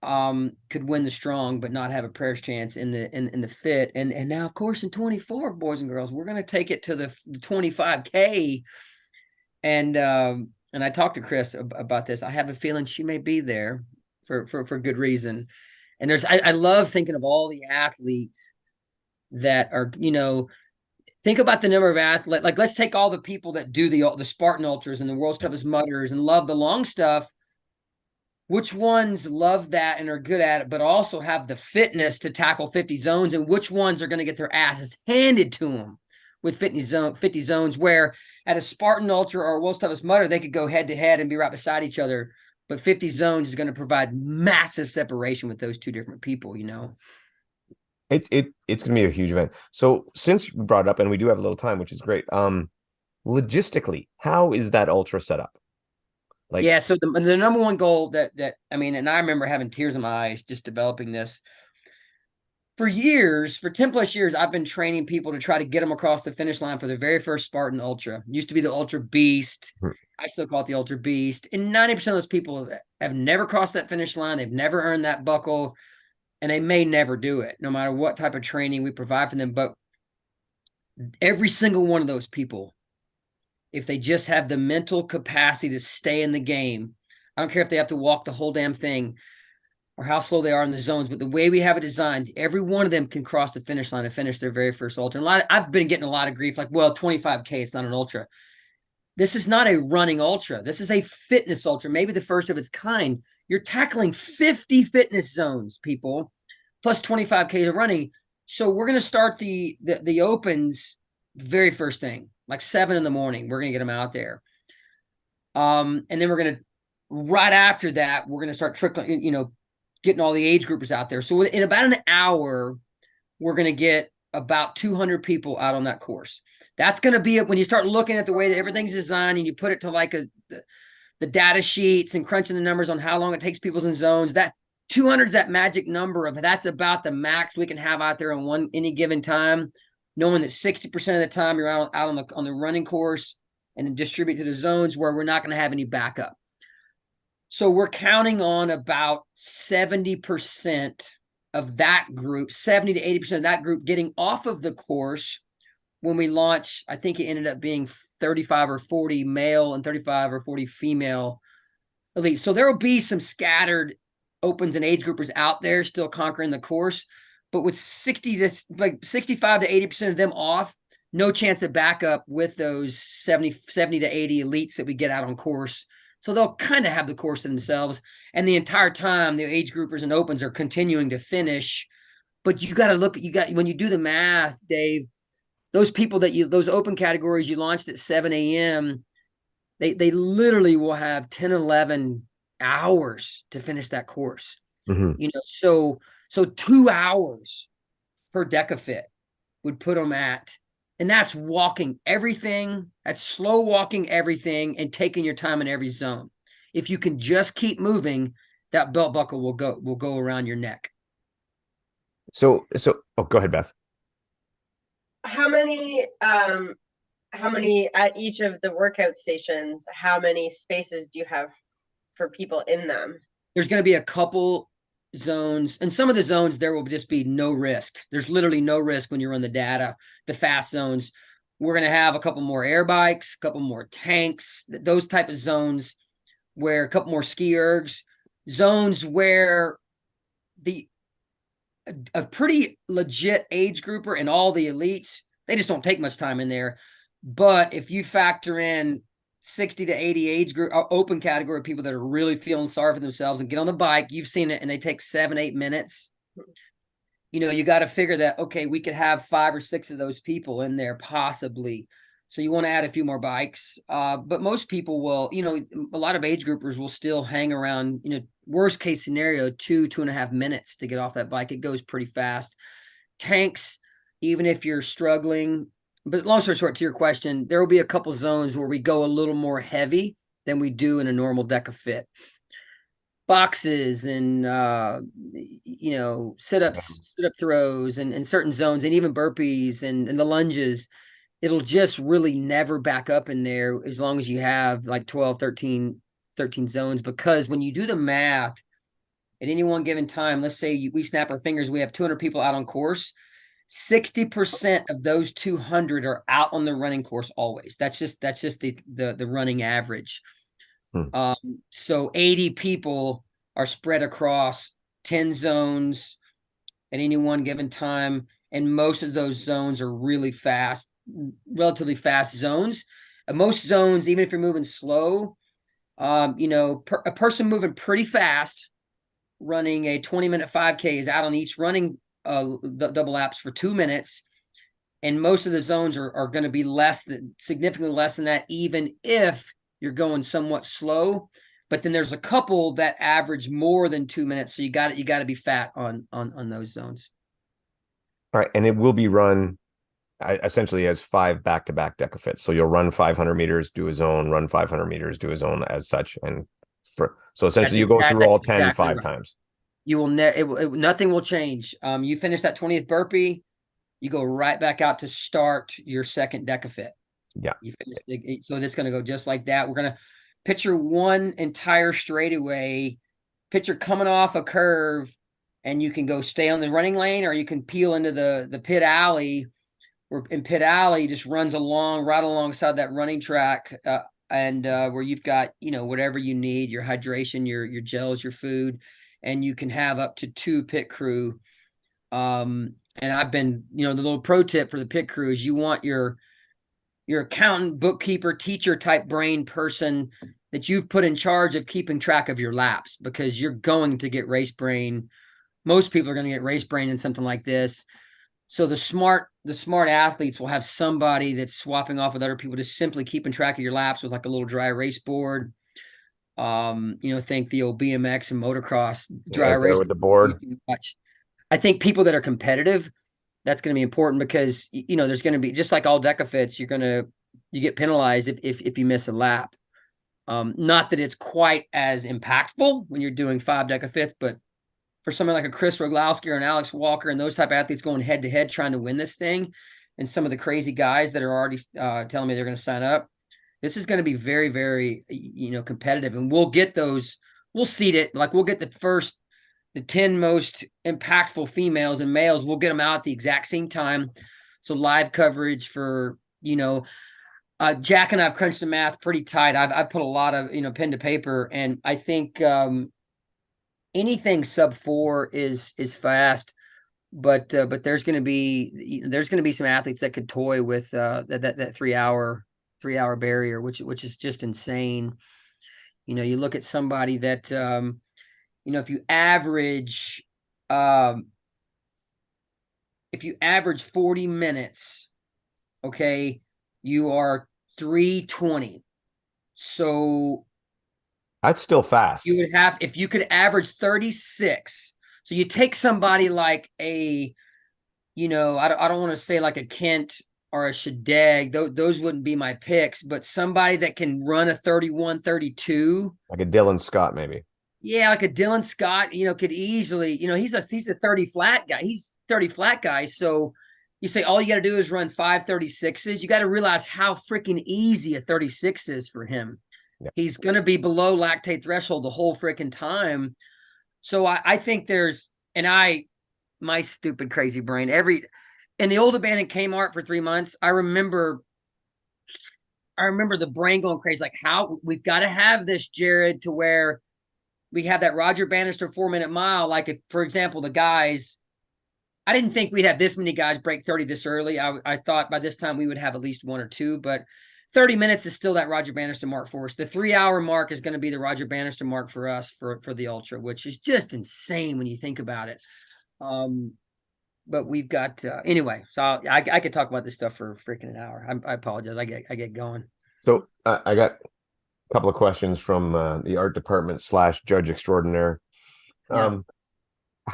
could win the strong but not have a prayer's chance in the fit. And now of course in 24, boys and girls, we're going to take it to the 25K. And I talked to Chris about this. I have a feeling she may be there for good reason. And I love thinking of all the athletes that are, think about the number of athletes. Like, let's take all the people that do the Spartan Ultras and the World's Toughest Mudders and love the long stuff. Which ones love that and are good at it, but also have the fitness to tackle 50 zones, and which ones are going to get their asses handed to them with 50 zones, where at a Spartan Ultra or a World's Toughest Mudder, they could go head to head and be right beside each other. But 50 zones is going to provide massive separation with those two different people, It's going to be a huge event. So since you brought it up, and we do have a little time, which is great. Logistically, how is that ultra set up? Like, yeah, so the number one goal that and I remember having tears in my eyes just developing this. For years, for 10 plus years, I've been training people to try to get them across the finish line for their very first Spartan Ultra. It used to be the Ultra Beast. I still call it the Ultra Beast. And 90% of those people have never crossed that finish line. They've never earned that buckle, and they may never do it, no matter what type of training we provide for them. But every single one of those people, if they just have the mental capacity to stay in the game, I don't care if they have to walk the whole damn thing or how slow they are in the zones, but the way we have it designed, every one of them can cross the finish line and finish their very first ultra. And I've been getting a lot of grief, like, well, 25K, it's not an ultra. This is not a running ultra. This is a fitness ultra, maybe the first of its kind. You're tackling 50 fitness zones, people, plus 25K of running. So we're going to start the opens very first thing, like 7 in the morning. We're going to get them out there. And then we're going to, right after that, we're going to start trickling, getting all the age groupers out there. So in about an hour, we're going to get about 200 people out on that course. That's going to be when you start looking at the way that everything's designed and you put it to like the data sheets and crunching the numbers on how long it takes people's in zones. That 200 is that magic number of that's about the max we can have out there on any given time. knowing that 60% of the time you're out on the running course, and then distribute to the zones where we're not going to have any backup. So we're counting on about 70% of that group, 70 to 80% of that group getting off of the course when we launch. I think it ended up being 35 or 40 male and 35 or 40 female elites. So there will be some scattered opens and age groupers out there still conquering the course, but with 65 to 80% of them off, no chance of backup with those 70 to 80 elites that we get out on course. So they'll kind of have the course to themselves. And the entire time, the age groupers and opens are continuing to finish. But you got to look, when you do the math, Dave, those people those open categories you launched at 7 a.m., they literally will have 10, 11 hours to finish that course. So 2 hours per Deka Fit would put them at, and that's walking everything. That's slow walking everything and taking your time in every zone. If you can just keep moving, that belt buckle will go around your neck. So go ahead, Beth. How many at each of the workout stations, how many spaces do you have for people in them? There's going to be a couple zones, and some of the zones there will just be no risk. There's literally no risk when you run the data. The fast zones, we're going to have a couple more air bikes, a couple more tanks, those type of zones, where a couple more ski ergs, zones where a pretty legit age grouper and all the elites, they just don't take much time in there. But if you factor in 60 to 80 age group open category people that are really feeling sorry for themselves and get on the bike, you've seen it, and they take 7-8 minutes, you got to figure that, okay, we could have 5 or 6 of those people in there possibly. So you want to add a few more bikes. But most people will, a lot of age groupers will still hang around, worst case scenario, 2.5 minutes to get off that bike. It goes pretty fast. Tanks, even if you're struggling, but long story short, to your question, there will be a couple zones where we go a little more heavy than we do in a normal Deka Fit. Boxes and, sit-ups, sit-up throws, and certain zones, and even burpees and the lunges, it'll just really never back up in there as long as you have like 12, 13 zones. Because when you do the math at any one given time, let's say we snap our fingers, we have 200 people out on course. 60% of those 200 are out on the running course always. That's just the running average. So 80 people are spread across 10 zones at any one given time, and most of those zones are really fast, relatively fast zones. Most zones, even if you're moving slow, a person moving pretty fast, running a 20-minute 5K is out on each running double laps for 2 minutes, and most of the zones are going to be significantly less than that, even if you're going somewhat slow. But then there's a couple that average more than 2 minutes, so you got to be fat on those zones. All right, and it will be run essentially as 5 back-to-back Deka Fits. So you'll run 500 meters, do a zone, run 500 meters, do a zone as such, and so essentially you go through all 10 exactly 5 times. You will nothing will change. You finish that 20th burpee, you go right back out to start your second Deka Fit. Yeah. You finish so it's going to go just like that. We're going to picture one entire straightaway, picture coming off a curve, and you can go stay on the running lane, or you can peel into the pit alley. In pit alley just runs right alongside that running track, and where you've got, whatever you need, your hydration, your gels, your food, and you can have up to 2 pit crew. And I've been, the little pro tip for the pit crew is you want your accountant, bookkeeper, teacher type brain person that you've put in charge of keeping track of your laps, because you're going to get race brain. Most people are going to get race brain in something like this. So the smart athletes will have somebody that's swapping off with other people, just simply keeping track of your laps with like a little dry erase board. Think the old BMX and motocross dry erase with the board. I think people that are competitive, that's going to be important, because there's going to be, just like all Deka Fits, you get penalized if you miss a lap. Not that it's quite as impactful when you're doing 5 Deka Fits, but for someone like a Chris Roglowski or an Alex Walker and those type of athletes going head to head trying to win this thing, and some of the crazy guys that are already telling me they're going to sign up, this is going to be very, very, competitive. And we'll get those, we'll seed it. Like we'll get the 10 most impactful females and males. We'll get them out at the exact same time. So live coverage for, Jack and I've crunched the math pretty tight. I've put a lot of, pen to paper, and I think anything sub 4 is fast. But there's going to be some athletes that could toy with that 3 hour barrier, which is just insane. You look at somebody that if you average 40 minutes, okay, you are 3:20. So That's still fast. you would have, if you could average 36. So you take somebody like I don't want to say like a Kent or a Shadeg. Those wouldn't be my picks, but somebody that can run a 31-32. Like a Dylan Scott, maybe. Yeah, like a Dylan Scott, could easily, he's a 30 flat guy. He's 30 flat guy. So you say all you got to do is run 5:36s. You got to realize how freaking easy a 36 is for him. Yeah. He's going to be below lactate threshold the whole freaking time. So I think my stupid crazy brain, in the old abandoned Kmart for 3 months, I remember the brain going crazy. Like, how we've got to have this, Jared, to where we have that Roger Bannister 4-minute mile. Like, if, for example, the guys, I didn't think we'd have this many guys break 30 this early. I thought by this time we would have at least one or two, but 30 minutes is still that Roger Bannister mark for us. The 3-hour mark is going to be the Roger Bannister mark for us for the ultra, which is just insane when you think about it. But we've got anyway. So I could talk about this stuff for freaking an hour. I apologize. I get going. So I got a couple of questions from the art department / judge extraordinaire. Yeah.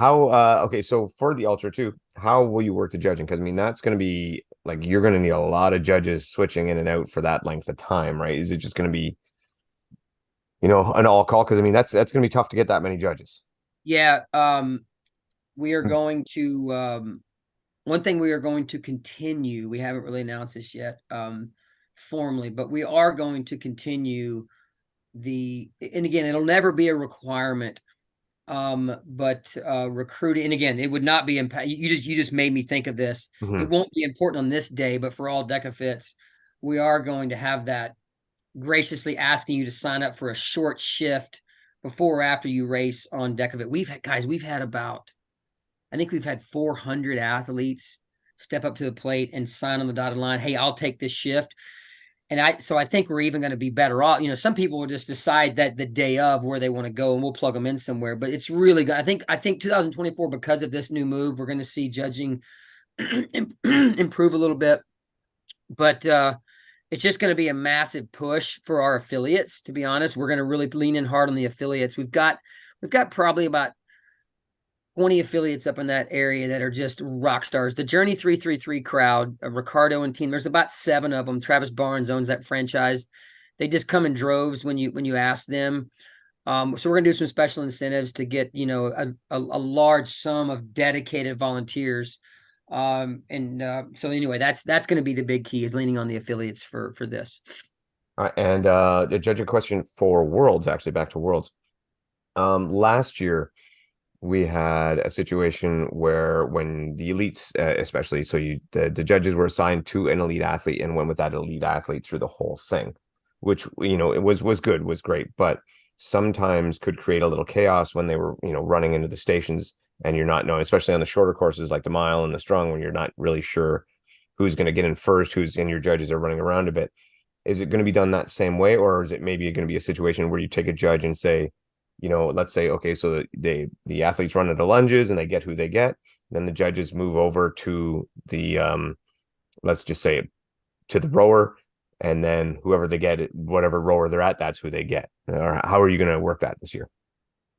Okay, so for the ultra too, how will you work the judging? Because I mean, that's going to be like you're going to need a lot of judges switching in and out for that length of time, right? Is it just going to be, an all call? Because I mean, that's going to be tough to get that many judges. Yeah. We are going to one thing we are going to continue. We haven't really announced this yet formally, but we are going to continue and again, it'll never be a requirement. But recruiting, and again, it would not be impact. You just made me think of this. Mm-hmm. It won't be important on this day, but for all Deka fits, we are going to have that, graciously asking you to sign up for a short shift before or after you race on Deka Fit. We've had about, I think we've had 400 athletes step up to the plate and sign on the dotted line. Hey, I'll take this shift. And I think we're even going to be better off. Some people will just decide that the day of where they want to go, and we'll plug them in somewhere. But it's really good. I think 2024, because of this new move, we're going to see judging improve a little bit. But it's just going to be a massive push for our affiliates. To be honest, we're going to really lean in hard on the affiliates. We've got probably about 20 affiliates up in that area that are just rock stars. The Journey 333 crowd, Ricardo and team, there's about 7 of them. Travis Barnes owns that franchise. They just come in droves when you ask them. So we're gonna do some special incentives to get a large sum of dedicated volunteers. So anyway, that's going to be the big key, is leaning on the affiliates for this. And the judging question for Worlds, actually back to Worlds. Last year we had a situation where when the elites, especially, so the judges were assigned to an elite athlete and went with that elite athlete through the whole thing, which it was good, was great, but sometimes could create a little chaos when they were running into the stations and you're not knowing, especially on the shorter courses like the mile and the strong, when you're not really sure who's going to get in first, who's in, your judges are running around a bit. Is it going to be done that same way, or is it maybe going to be a situation where you take a judge and say, let's say, okay, so the athletes run into lunges and they get who they get. Then the judges move over to the, let's just say, to the rower, and then whoever they get, whatever rower they're at, that's who they get. Or how are you going to work that this year?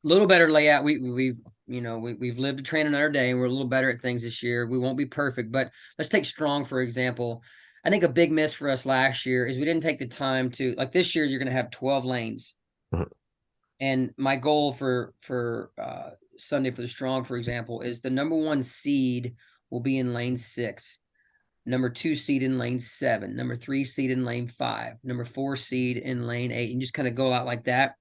A little better layout. We've lived to train another day, and we're a little better at things this year. We won't be perfect, but let's take strong, for example. I think a big miss for us last year is we didn't take the time to, like, this year, you're going to have 12 lanes. Mm-hmm. And my goal for Sunday for the strong, for example, is the number 1 seed will be in lane 6. number 2 seed in lane 7, number 3 seed in lane 5, number 4 seed in lane 8, and just kind of go out like that.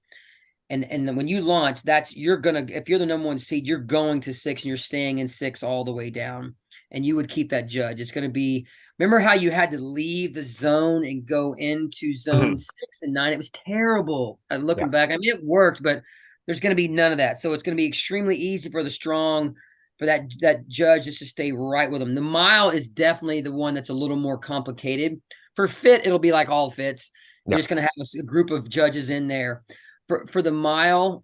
And then when you launch, you're gonna, if you're the number 1 seed, you're going to 6 and you're staying in 6 all the way down. And you would keep that judge. It's gonna be, remember how you had to leave the zone and go into zone 6 and 9? It was terrible. Looking back, I mean, it worked, but there's gonna be none of that. So it's gonna be extremely easy for the strong, for that judge just to stay right with them. The mile is definitely the one that's a little more complicated. For fit, it'll be like all fits. You're just gonna have a group of judges in there. For the mile,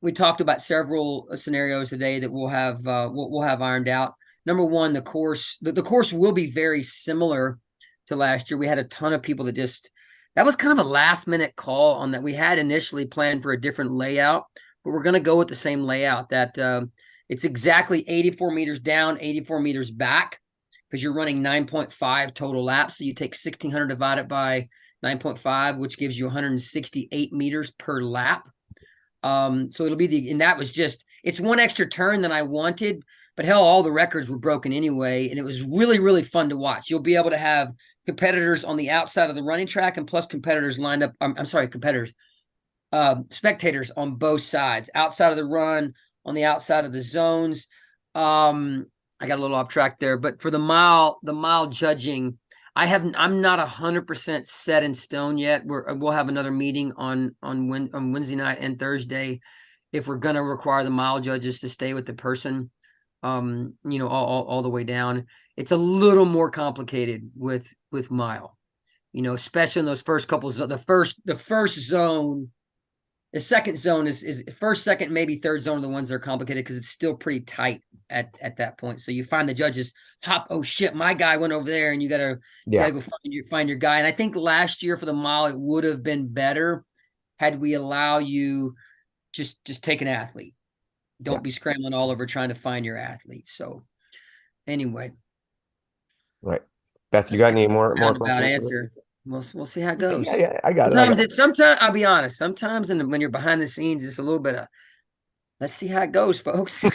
we talked about several scenarios today that we'll have ironed out. Number one, the course will be very similar to last year. We had a ton of people that was kind of a last minute call on that. We had initially planned for a different layout, but we're going to go with the same layout. That it's exactly 84 meters down, 84 meters back, because you're running 9.5 total laps. So you take 1,600 divided by 9.5, which gives you 168 meters per lap. So it'll be and that was just, it's one extra turn than I wanted, but hell, all the records were broken anyway. And it was really, really fun to watch. You'll be able to have competitors on the outside of the running track and plus competitors lined up. Spectators on both sides, outside of the run, on the outside of the zones. I got a little off track there, but for the mile judging, I'm not 100% set in stone yet. We'll have another meeting on Wednesday night and Thursday if we're going to require the mile judges to stay with the person, all the way down. It's a little more complicated with mile, especially in those first couple. The first zone. The second zone is first, second, maybe third zone are the ones that are complicated because it's still pretty tight at that point. So you find the judges hop, oh shit, my guy went over there, and you gotta go find your guy. And I think last year for the mile, it would have been better had we allow you just take an athlete. Don't be scrambling all over trying to find your athlete. So anyway. Right. Beth, you got any more questions? Answer. We'll see how it goes. Yeah, I got it. Sometimes I'll be honest. Sometimes when you're behind the scenes, it's a little bit of, let's see how it goes, folks.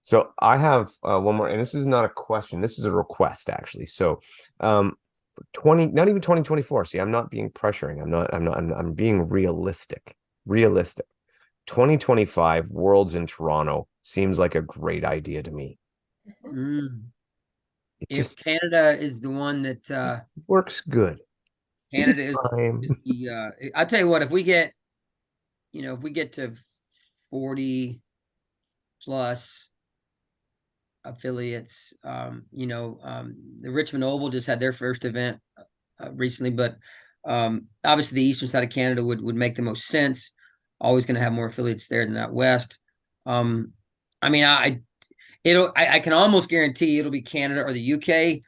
So I have one more, and this is not a question. This is a request, actually. So, not even 2024. See, I'm not being pressuring. I'm being realistic. 2025 Worlds in Toronto seems like a great idea to me. If Canada is the one that works good. Canada is I'll tell you what, if we get to 40 plus affiliates, the Richmond Oval just had their first event recently, but obviously the eastern side of Canada would make the most sense. Always going to have more affiliates there than that west. I can almost guarantee it'll be Canada or the UK.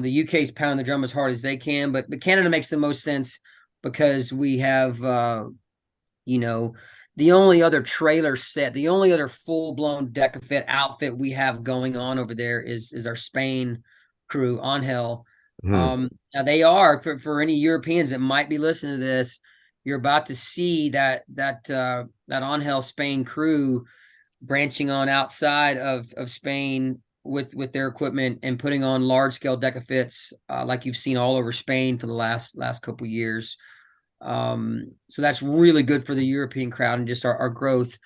The UK's pounding the drum as hard as they can, but Canada makes the most sense because we have, the only other trailer set, the only other full-blown Deka Fit outfit we have going on over there is our Spain crew, Angel. Now they are, for any Europeans that might be listening to this, you're about to see that Angel Spain crew branching on outside of Spain with their equipment and putting on large scale Deka Fits like you've seen all over Spain for the last couple of years. So that's really good for the European crowd and just our growth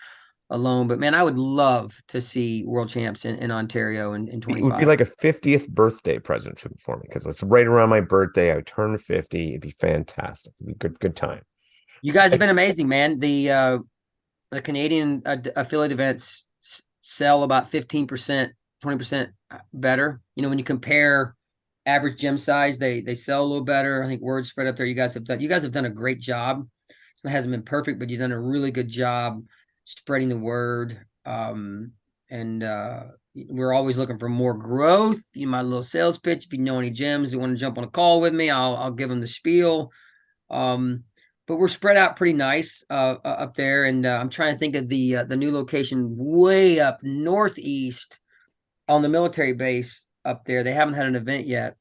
alone. But man, I would love to see World Champs in Ontario in 2025. It would be like a 50th birthday present for me because it's right around my birthday. I would turn 50. It'd be fantastic. It'd be good time. You guys have been amazing, man. The Canadian affiliate events sell about 15%, 20% better. When you compare average gym size, they sell a little better. I think word spread up there. You guys have done a great job. It hasn't been perfect, but you've done a really good job spreading the word. We're always looking for more growth. My little sales pitch. If you know any gyms who want to jump on a call with me, I'll give them the spiel. But we're spread out pretty nice up there, and I'm trying to think of the new location way up northeast on the military base up there. They haven't had an event yet.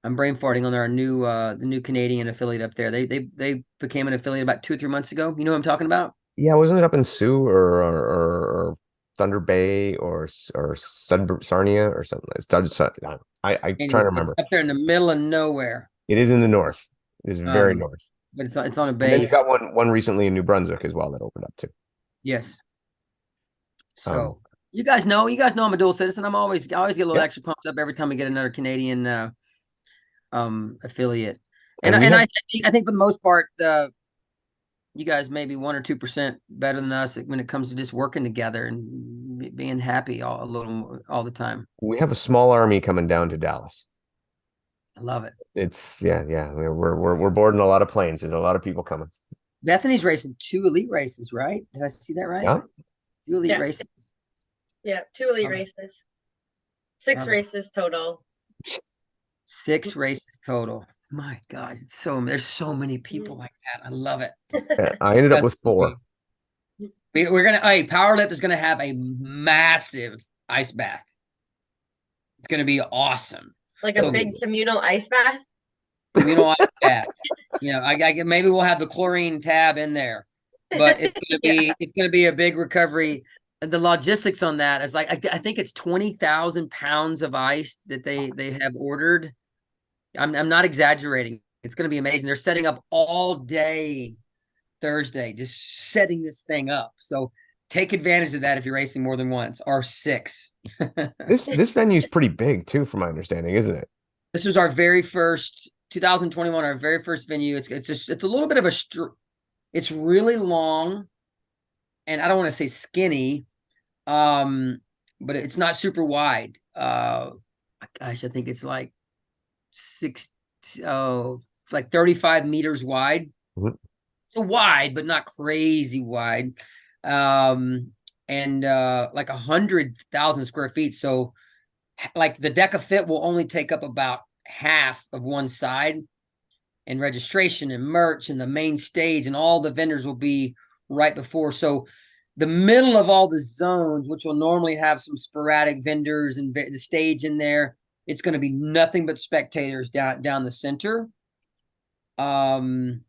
I'm brain farting on the new Canadian affiliate up there. They became an affiliate about 2 or 3 months ago. You know what I'm talking about? Yeah, wasn't it up in Sioux or Thunder Bay or Sarnia or something. It's I And trying to it's remember. up there in the middle of nowhere. It is in the north. It is very Um, north. but it's on a And then you base. got one recently in New Brunswick as well that opened up too. Yes. Um, So you guys know I'm a dual citizen. I always get a little yeah, extra pumped up every time we get another Canadian affiliate. And and we and have I think for the most part, you guys may be 1 or 2% better than us when it comes to just working together and being happy all the time. a small army coming down to Dallas. I love it. It's yeah. We're boarding a lot of planes. There's a lot of people coming. Bethany's racing 2 elite races, right? Did I see that right? Yeah. 2 elite Yeah. races. Yeah, 2 elite Love it. races. 6 Love it. races total. 6 races total. My gosh, there's so many people like that. I love it. Yeah, I ended up with 4. We're gonna Powerlift is gonna have a massive ice bath. It's gonna be awesome. Like So- a big communal ice bath. Communal ice bath. Maybe we'll have the chlorine tab in there, but it's gonna be a big recovery. And the logistics on that is like I think it's 20,000 pounds of ice that they have ordered. I'm not exaggerating. It's gonna be amazing. They're setting up all day Thursday, just setting this thing up. So take advantage of that if you're racing more than once or 6. This venue is pretty big too, from my understanding, isn't it? This was our very first 2021, our very first venue. It's a little bit of it's really long, and I don't want to say skinny, but it's not super wide. Gosh, I think it's like like 35 meters wide. Mhm. So wide, but not crazy wide. And like 100,000 square feet. So like the Deka Fit will only take up about half of one side, and registration and merch and the main stage and all the vendors will be right before. So the middle of all the zones, which will normally have some sporadic vendors and the stage in there, it's going to be nothing but spectators down the center. For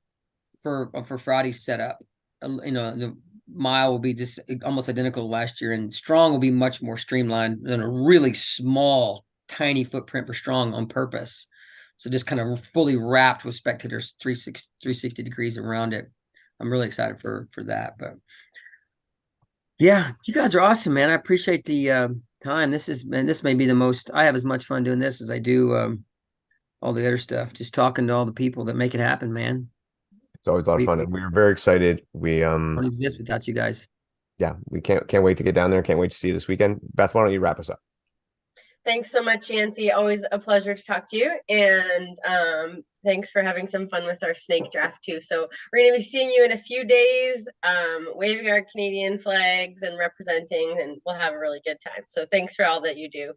Friday's setup, the mile will be just almost identical to last year, and Strong will be much more streamlined than a really small, tiny footprint for Strong on purpose. So just kind of fully wrapped with spectators 360 degrees around it. I'm really excited for that. But yeah, you guys are awesome, man. I appreciate the time. This may be the most I have as much fun doing this as I do all the other stuff. Just talking to all the people that make it happen, man. It's always a lot of fun, and we were very excited. We Don't exist without you guys. yeah, we can't wait to get down there. Can't wait to see you this weekend. Beth, why don't you wrap us up? Thanks so much, Yancy. Always a pleasure to talk to you. And thanks for having some fun with our snake draft too. So we're going to be seeing you in a few days, waving our Canadian flags and representing, and we'll have a really good time. So thanks for all that you do.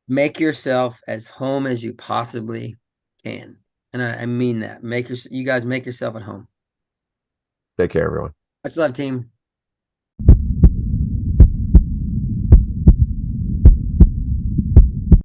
Make yourself as home as you possibly can. And I mean that. You guys make yourself at home. Take care, everyone. Much love, team.